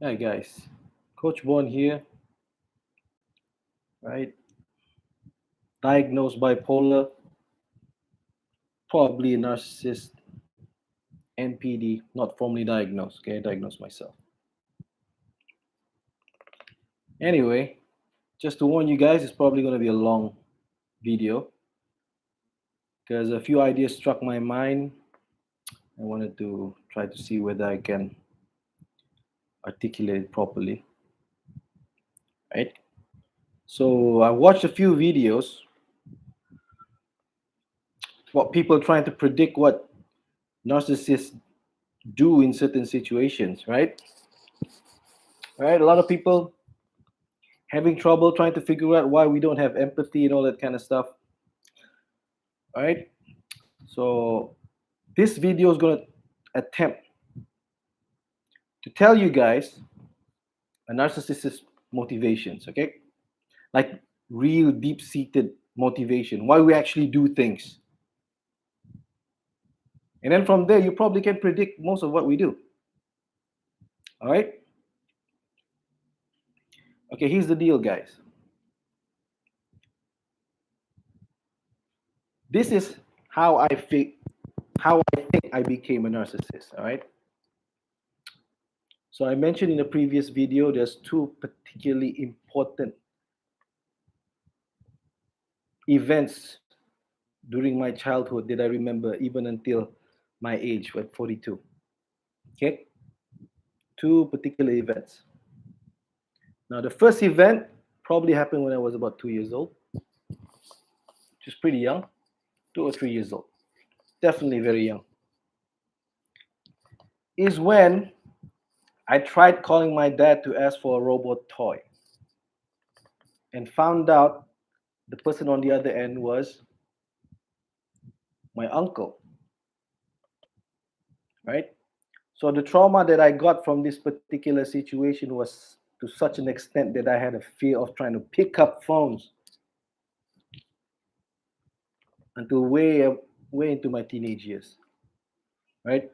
Hi guys, Coach Bon here, right? Diagnosed bipolar, probably a narcissist, NPD, not formally diagnosed. Okay, I diagnosed myself. Anyway, just to warn you guys, it's probably going to be a long video because a few ideas struck my mind. I wanted to try to see whether I can articulate it properly, right? So I watched a few videos, what people trying to predict what narcissists do in certain situations, right? Right? A lot of people having trouble trying to figure out why we don't have empathy and all that kind of stuff. All right. So this video is going to attempt to tell you guys a narcissist's motivations. Okay, like real deep-seated motivation, why we actually do things, and then from there you probably can predict most of what we do. All right. Okay. Here's the deal, guys. This is how I think. How I think I became a narcissist. All right. So I mentioned in the previous video, there's two particularly important events during my childhood that I remember even until my age, at 42. Okay, two particular events. Now, the first event probably happened when I was about 2 years old, which is pretty young, 2 or 3 years old, definitely very young. Is when I tried calling my dad to ask for a robot toy and found out the person on the other end was my uncle, right? So the trauma that I got from this particular situation was to such an extent that I had a fear of trying to pick up phones until way into my teenage years, right?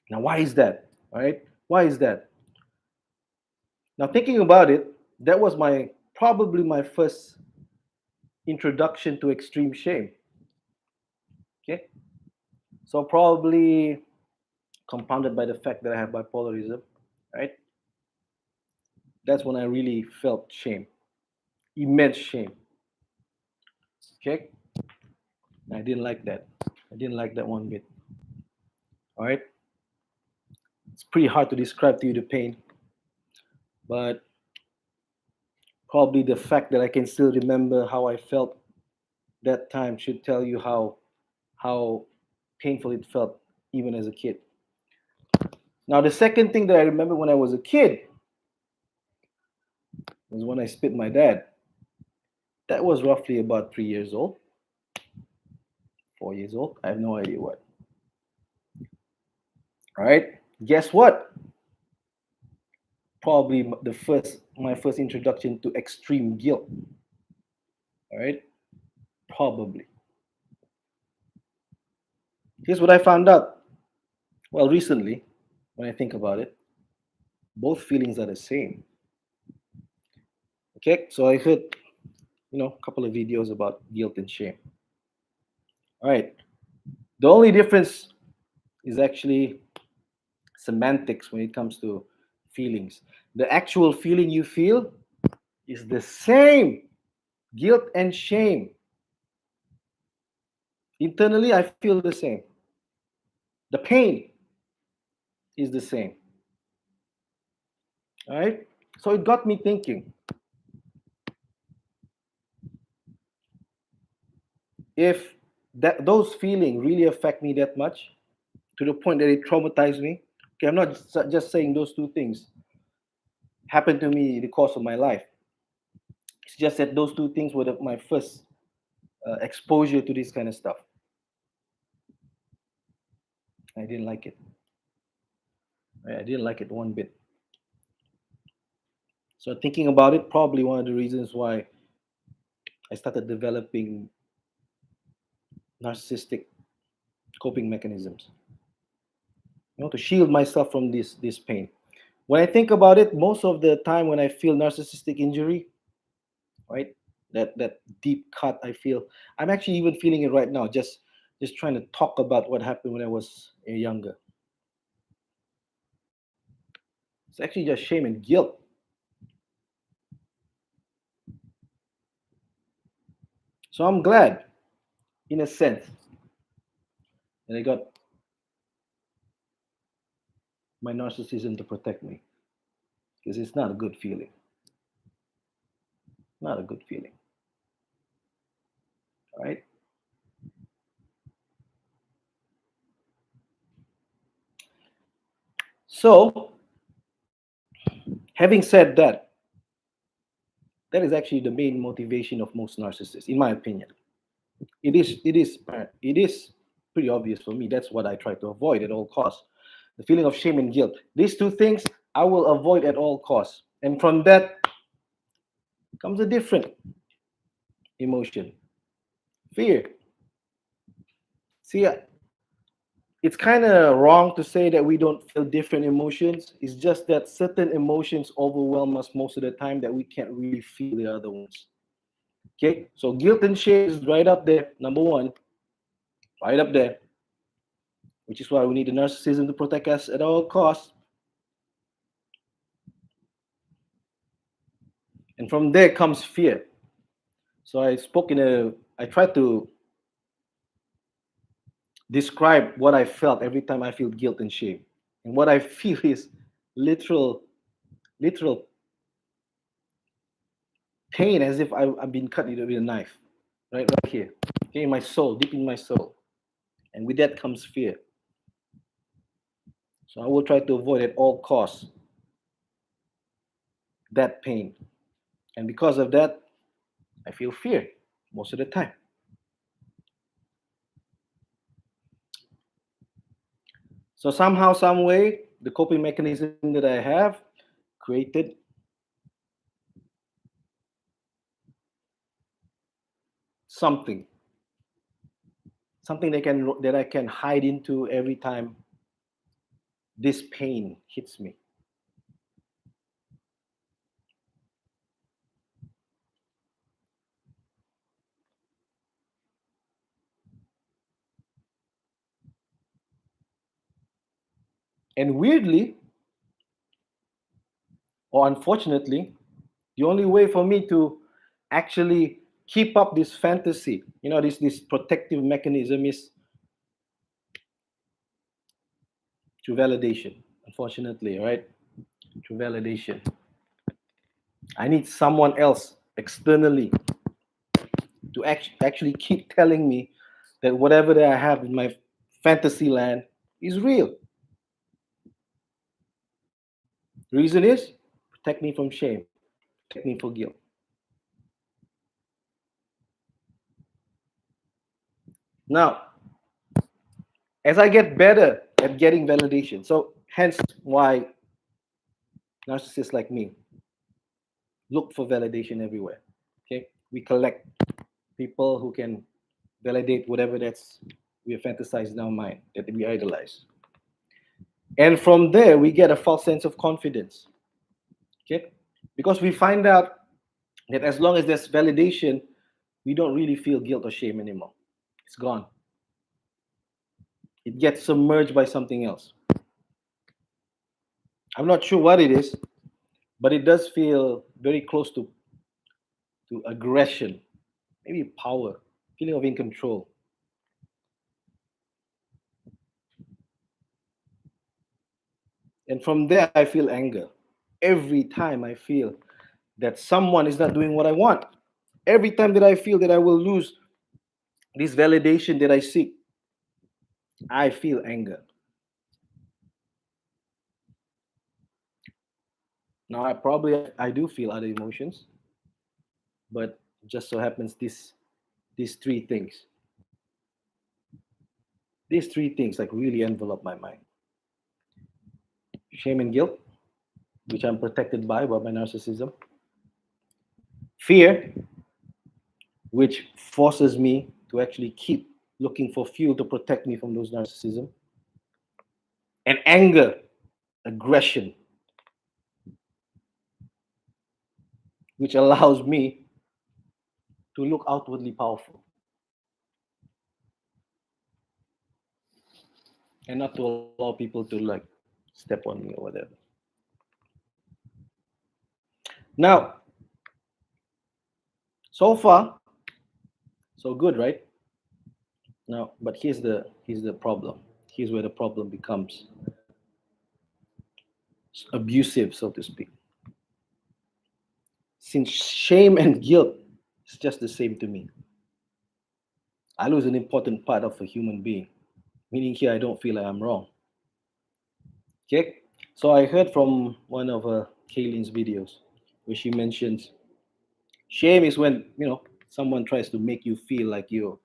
Now, why is that? Right? Why is that? Now, thinking about it, that was my probably my first introduction to extreme shame. Okay, so probably compounded by the fact that I have bipolarism, right? That's when I really felt shame, immense shame. Okay, I didn't like that. I didn't like that one bit. All right, it's pretty hard to describe to you the pain, but probably the fact that I can still remember how I felt that time should tell you how painful it felt even as a kid. Now, the second thing that I remember when I was a kid was when I spit my dad. That was roughly about 3 years old, 4 years old. I have no idea what. All right. Guess what? Probably my first introduction to extreme guilt. All right. Probably. Here's what I found out. Well, recently, when I think about it, both feelings are the same. Okay. So I heard, a couple of videos about guilt and shame. All right. The only difference is actually semantics when it comes to feelings. The actual feeling you feel is the same, guilt and shame. Internally, I feel the same. The pain is the same. All right? So it got me thinking, if those feelings really affect me that much to the point that it traumatized me, okay, I'm not just saying those two things happened to me in the course of my life. It's just that those two things were my first exposure to this kind of stuff. I didn't like it. I didn't like it one bit. So thinking about it, probably one of the reasons why I started developing narcissistic coping mechanisms, to shield myself from this pain. When I think about it, most of the time when I feel narcissistic injury, right, that deep cut I feel, I'm actually even feeling it right now. Just trying to talk about what happened when I was younger. It's actually just shame and guilt. So I'm glad, in a sense, that I got my narcissism to protect me, because it's not a good feeling. Not a good feeling. All right. So, having said that, that is actually the main motivation of most narcissists, in my opinion. It is pretty obvious for me. That's what I try to avoid at all costs. The feeling of shame and guilt. These two things I will avoid at all costs. And from that comes a different emotion. Fear. See, it's kind of wrong to say that we don't feel different emotions. It's just that certain emotions overwhelm us most of the time that we can't really feel the other ones. Okay, so guilt and shame is right up there, number one, right up there, which is why we need the narcissism to protect us at all costs. And from there comes fear. So I tried to describe what I felt every time I feel guilt and shame. And what I feel is literal, literal pain, as if I've been cut with a knife, right here, okay, in my soul, deep in my soul. And with that comes fear. So I will try to avoid at all costs that pain. And because of that, I feel fear most of the time. So somehow, some way, the coping mechanism that I have created something, something that I can hide into every time this pain hits me. And weirdly, or unfortunately, the only way for me to actually keep up this fantasy, this protective mechanism, is through validation. Unfortunately, right? Through validation. I need someone else externally to actually keep telling me that whatever that I have in my fantasy land is real. The reason is protect me from shame, protect me from guilt. Now, as I get better at getting validation, so hence why narcissists like me look for validation everywhere. Okay, we collect people who can validate whatever that's we have fantasized in our mind that we idolize, and from there we get a false sense of confidence. Okay, because we find out that as long as there's validation, we don't really feel guilt or shame anymore. It's gone. It gets submerged by something else. I'm not sure what it is, but it does feel very close to aggression, maybe power, feeling of in control. And from there, I feel anger. Every time I feel that someone is not doing what I want, every time that I feel that I will lose this validation that I seek, I feel anger. Now, I do feel other emotions, but just so happens these three things, like really envelop my mind: shame and guilt, which I'm protected by my narcissism; fear, which forces me to actually keep looking for fuel to protect me from those narcissism; and anger, aggression, which allows me to look outwardly powerful and not to allow people to like step on me or whatever. Now, so far, so good, right? Now, but here's the problem. Here's where the problem becomes abusive, so to speak. Since shame and guilt is just the same to me, I lose an important part of a human being. Meaning here, I don't feel like I'm wrong. Okay, so I heard from one of Kaylene's videos where she mentions shame is when someone tries to make you feel like you're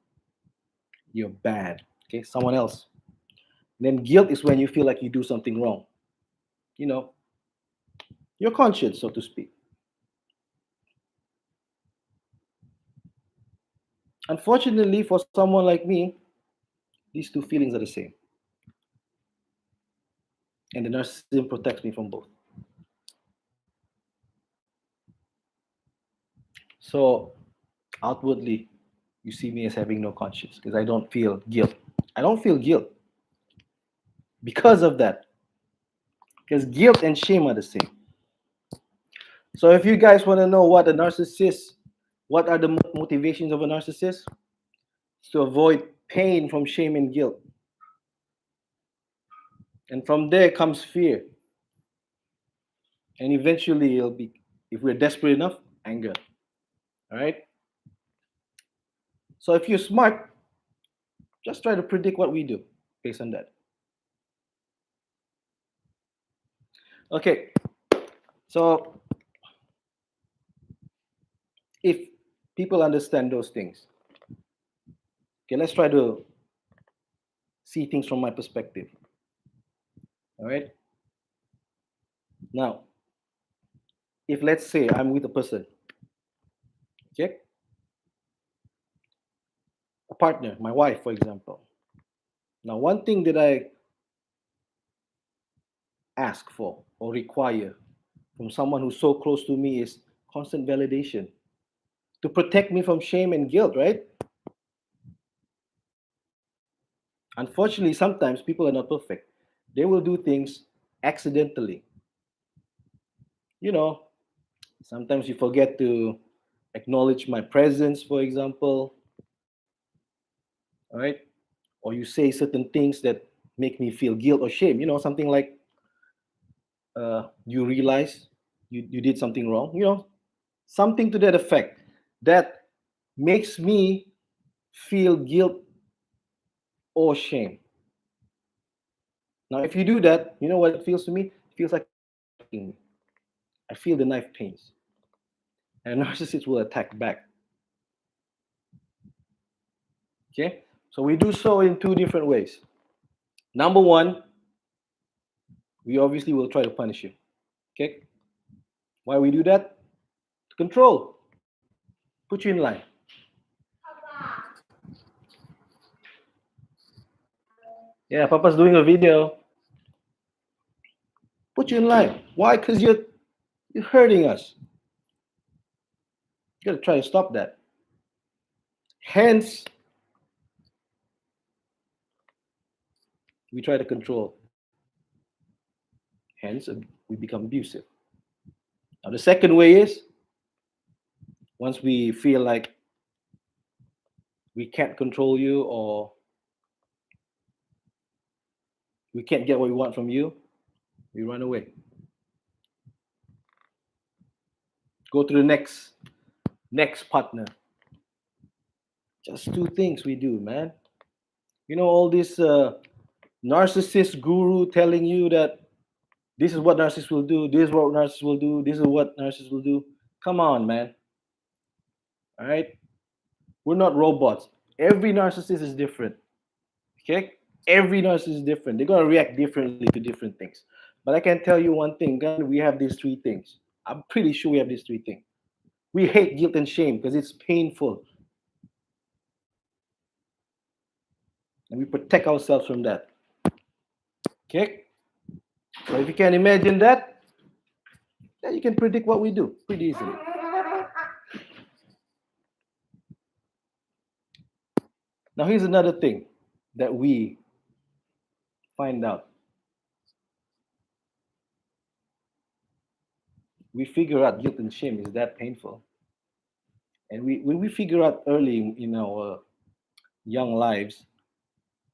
bad. Okay, someone else. Then guilt is when you feel like you do something wrong. You know, your conscience, so to speak. Unfortunately, for someone like me, these two feelings are the same, and the narcissism protects me from both. So outwardly, you see me as having no conscience because I don't feel guilt. I don't feel guilt because of that. Because guilt and shame are the same. So if you guys want to know what a narcissist, what are the motivations of a narcissist? It's to avoid pain from shame and guilt. And from there comes fear. And eventually it'll be, if we're desperate enough, anger. All right? So if you're smart, just try to predict what we do based on that. Okay. So if people understand those things, okay, let's try to see things from my perspective. All right? Now, if let's say I'm with a person, okay? A partner, my wife, for example. Now, one thing that I ask for or require from someone who's so close to me is constant validation to protect me from shame and guilt, right? Unfortunately, sometimes people are not perfect. They will do things accidentally. You know, sometimes you forget to acknowledge my presence, for example, all right? Or you say certain things that make me feel guilt or shame. Something like you realize you did something wrong, something to that effect that makes me feel guilt or shame. Now, if you do that, you know what it feels to me? It feels like you're striking me. I feel the knife pains. And a narcissist will attack back. Okay? So we do so in two different ways. Number one, we obviously will try to punish you. Okay? Why we do that? To control. Put you in line. Yeah, Papa's doing a video. Put you in line. Why? Because you're hurting us. You gotta try to stop that. Hence, we try to control. Hence, we become abusive. Now, the second way is once we feel like we can't control you or we can't get what we want from you, we run away. Go to the next partner. Just two things we do, man. All this narcissist guru telling you that this is what narcissists will do, this is what narcissists will do, this is what narcissists will do. Come on, man. All right? We're not robots. Every narcissist is different. Okay? Every narcissist is different. They're going to react differently to different things. But I can tell you one thing, guys, we have these three things. I'm pretty sure we have these three things. We hate guilt and shame because it's painful. And we protect ourselves from that. Okay? So if you can imagine that, then you can predict what we do pretty easily. Now, here's another thing that we find out. We figure out guilt and shame is that painful. And when we figure out early in our young lives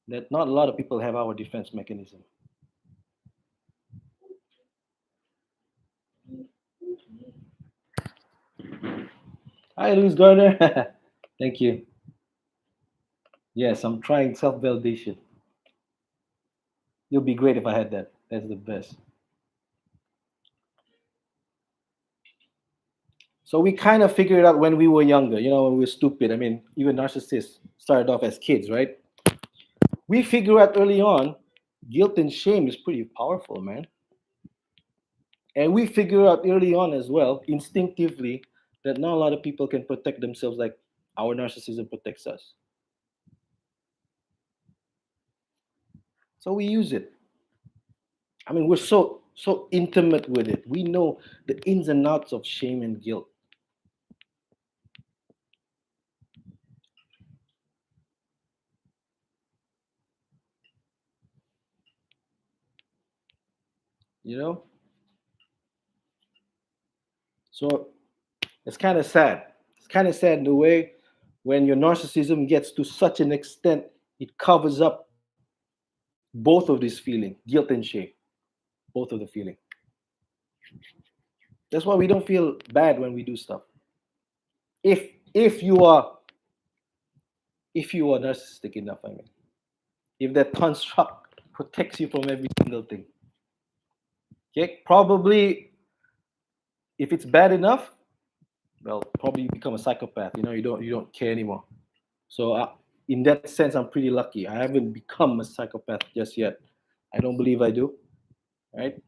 that not a lot of people have our defense mechanism. Hi, Louis Gardner. Thank you. Yes, I'm trying self validation. It'll be great if I had that. That's the best. So we kind of figured it out when we were younger, when we were stupid. I mean, even narcissists started off as kids, right? We figure out early on guilt and shame is pretty powerful, man. And we figure out early on as well, instinctively, that not a lot of people can protect themselves like our narcissism protects us. So we use it. I mean, we're so intimate with it. We know the ins and outs of shame and guilt. You know, so it's kind of sad. It's kind of sad in the way when your narcissism gets to such an extent, it covers up both of these feelings, guilt and shame, both of the feeling. That's why we don't feel bad when we do stuff. If if you are if you are narcissistic enough, I mean, if that construct protects you from every single thing, okay, probably if it's bad enough, well, probably you become a psychopath. You don't care anymore. So in that sense, I'm pretty lucky. I haven't become a psychopath just yet. I don't believe I do. Right.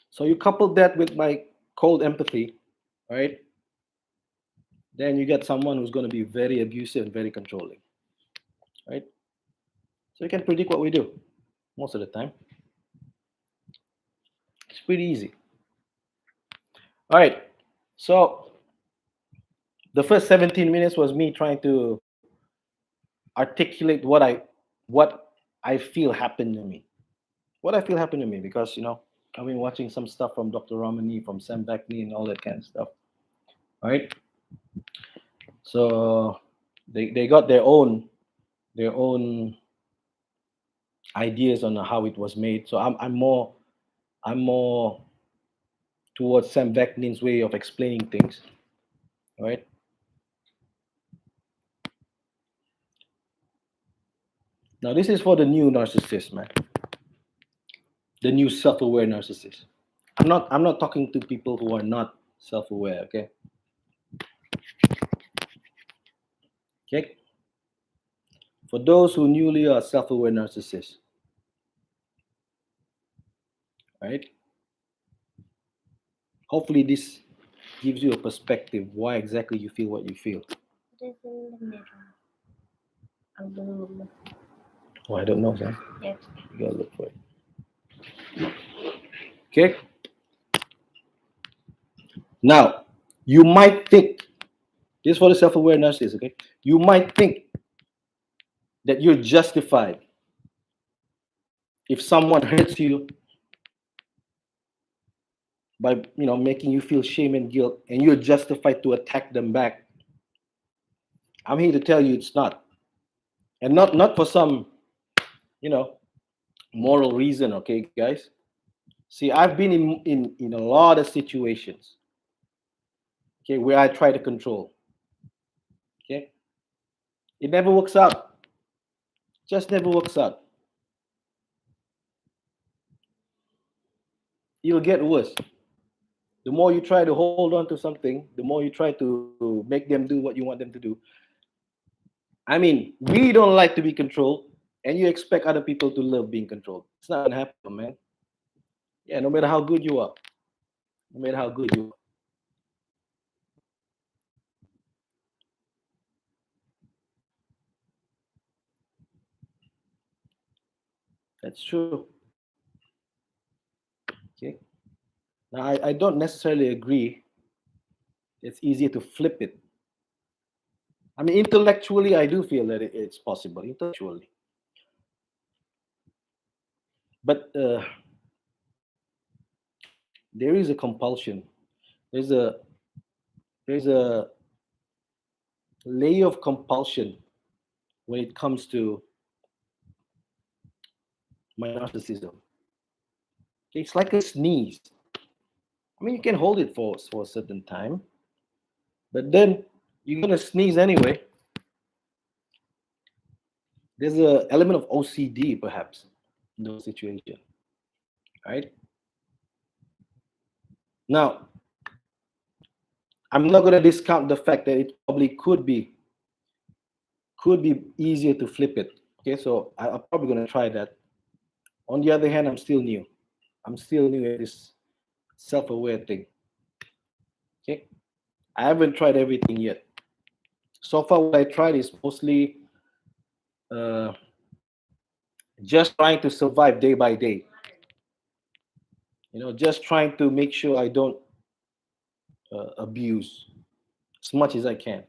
So you couple that with my cold empathy, right? Then you get someone who's going to be very abusive and very controlling, right? So you can predict what we do most of the time. It's pretty easy. All right. So the first 17 minutes was me trying to articulate what I feel happened to me. What I feel happened to me because I've been watching some stuff from Dr. Ramani, from Sam Bakney, and all that kind of stuff. All right. So they got their own ideas on how it was made. So I'm more towards Sam Vaknin's way of explaining things. All right. Now this is for the new narcissist, man. The new self-aware narcissist. I'm not talking to people who are not self-aware. Okay. Okay. For those who newly are self-aware narcissists, right? Hopefully this gives you a perspective why exactly you feel what you feel. It is in the middle. A bloom. Oh, I don't know, Sam. Yes. You gotta look for it. Okay. Now, you might think this is for the self-aware narcissist. Okay. You might think that you're justified if someone hurts you by making you feel shame and guilt, and you're justified to attack them back. I'm here to tell you it's not, and not for some you know moral reason. Okay, guys. See, I've been in a lot of situations, okay, where I try to control. Okay, it never works out. Just never works out. It'll get worse. The more you try to hold on to something, the more you try to make them do what you want them to do. I mean, we don't like to be controlled, and you expect other people to love being controlled. It's not gonna happen, man. Yeah, no matter how good you are, no matter how good you are. That's true. Okay. Now, I don't necessarily agree it's easier to flip it. I mean, intellectually, I do feel that it's possible, intellectually. But there is a compulsion. There's a there's a layer of compulsion when it comes to my narcissism. Okay, it's like a sneeze. I mean, you can hold it for a certain time, but then you're gonna sneeze anyway. There's a element of OCD perhaps in those situations, right? Now, I'm not gonna discount the fact that it probably could be easier to flip it. Okay, so I'm probably gonna try that. On the other hand, I'm still new. I'm still new at this self-aware thing. Okay, I haven't tried everything yet. So far, what I tried is mostly uh, just trying to survive day by day. Just trying to make sure I don't abuse as much as I can.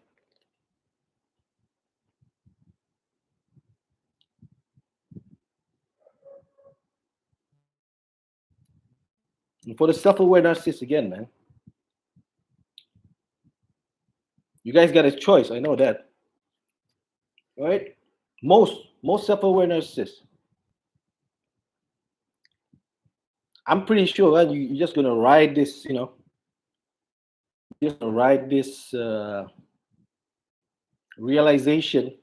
And for the self-aware narcissist again, man, you guys got a choice. I know that, right? Most self-aware narcissists, I'm pretty sure that you're just gonna ride this, just gonna ride this realization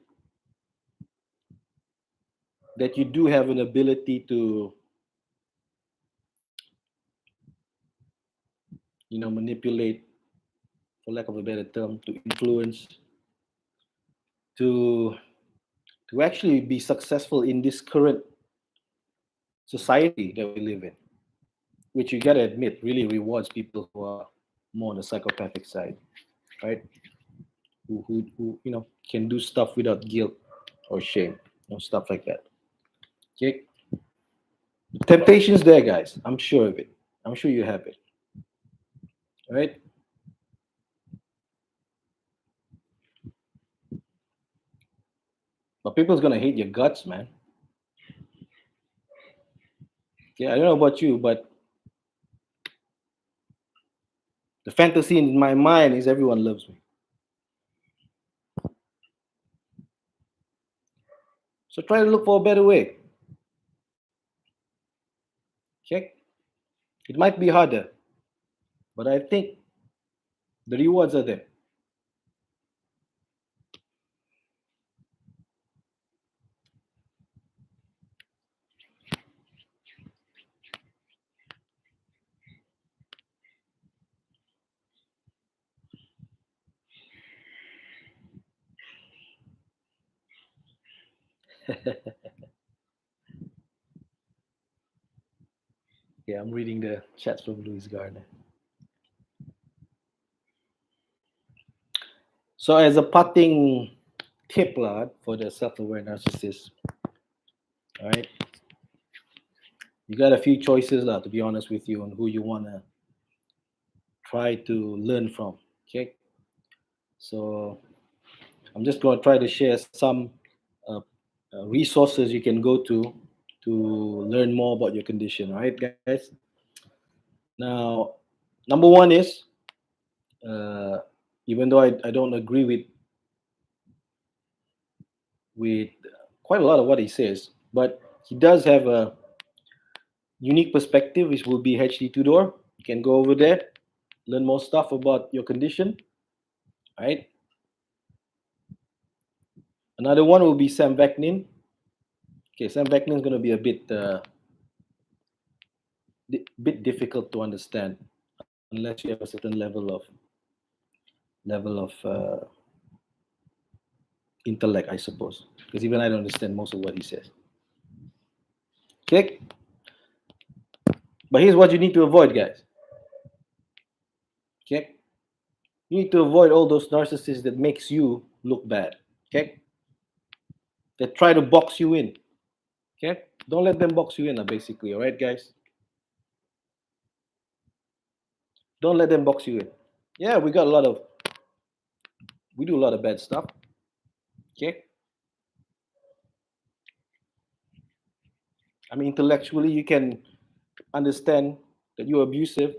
that you do have an ability to, manipulate, for lack of a better term, to influence, to actually be successful in this current society that we live in, which you gotta admit really rewards people who are more on the psychopathic side, right? Who can do stuff without guilt or shame, stuff like that. Okay, temptations there, guys. I'm sure of it. I'm sure you have it, right? But people's gonna hate your guts, man. Okay, I don't know about you, but the fantasy in my mind is everyone loves me. So try to look for a better way. Okay, it might be harder, but I think the rewards are there. Yeah, I'm reading the chats from Louis Gardner. So as a parting tip, lad, for the self-aware narcissist, all right, you got a few choices, lad, to be honest with you, on who you wanna try to learn from. Okay, so I'm just gonna try to share some uh, resources you can go to learn more about your condition. All right, guys. Now, number one is, uh, even though I don't agree with quite a lot of what he says, but he does have a unique perspective, which will be HD Tudor. You can go over there, learn more stuff about your condition. Right. Another one will be Sam Vaknin. Okay, Sam Vaknin is going to be a bit difficult to understand unless you have a certain level of intellect, I suppose. Because even I don't understand most of what he says. Okay, but here's what you need to avoid, guys. Okay, you need to avoid all those narcissists that makes you look bad. Okay, that try to box you in. Okay, don't let them box you in, basically. All right, guys. Don't let them box you in. Yeah, we do a lot of bad stuff. Okay, I mean intellectually you can understand that you're abusive,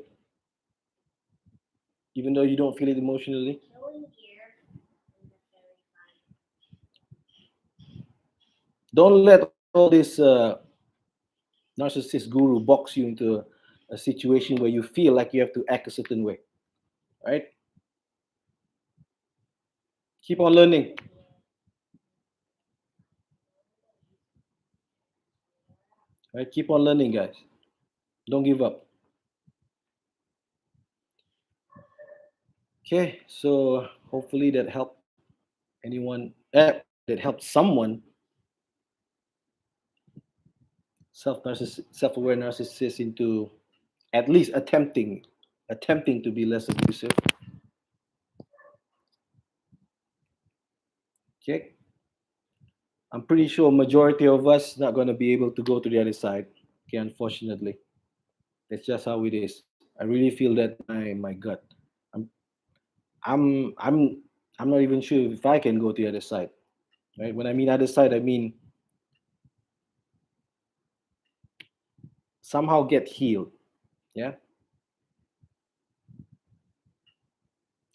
even though you don't feel it emotionally. Don't let all this narcissist guru box you into a situation where you feel like you have to act a certain way. Right? Keep on learning. Right? Keep on learning, guys. Don't give up. Okay, so hopefully that helped anyone. That helped someone self-aware narcissist into at least attempting to be less abusive. Okay, I'm pretty sure majority of us not going to be able to go to the other side. Okay, unfortunately, that's just how it is. I really feel that in my gut. I'm I'm I'm I'm not even sure if I can go to the other side. Right? When I mean other side, I mean somehow get healed. Yeah.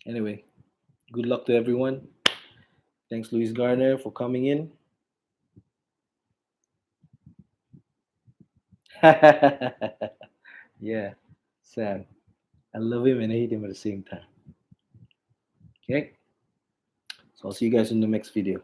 Anyway, good luck to everyone. Thanks, Luis Garner, for coming in. Yeah, Sam. I love him and I hate him at the same time. Okay, so I'll see you guys in the next video.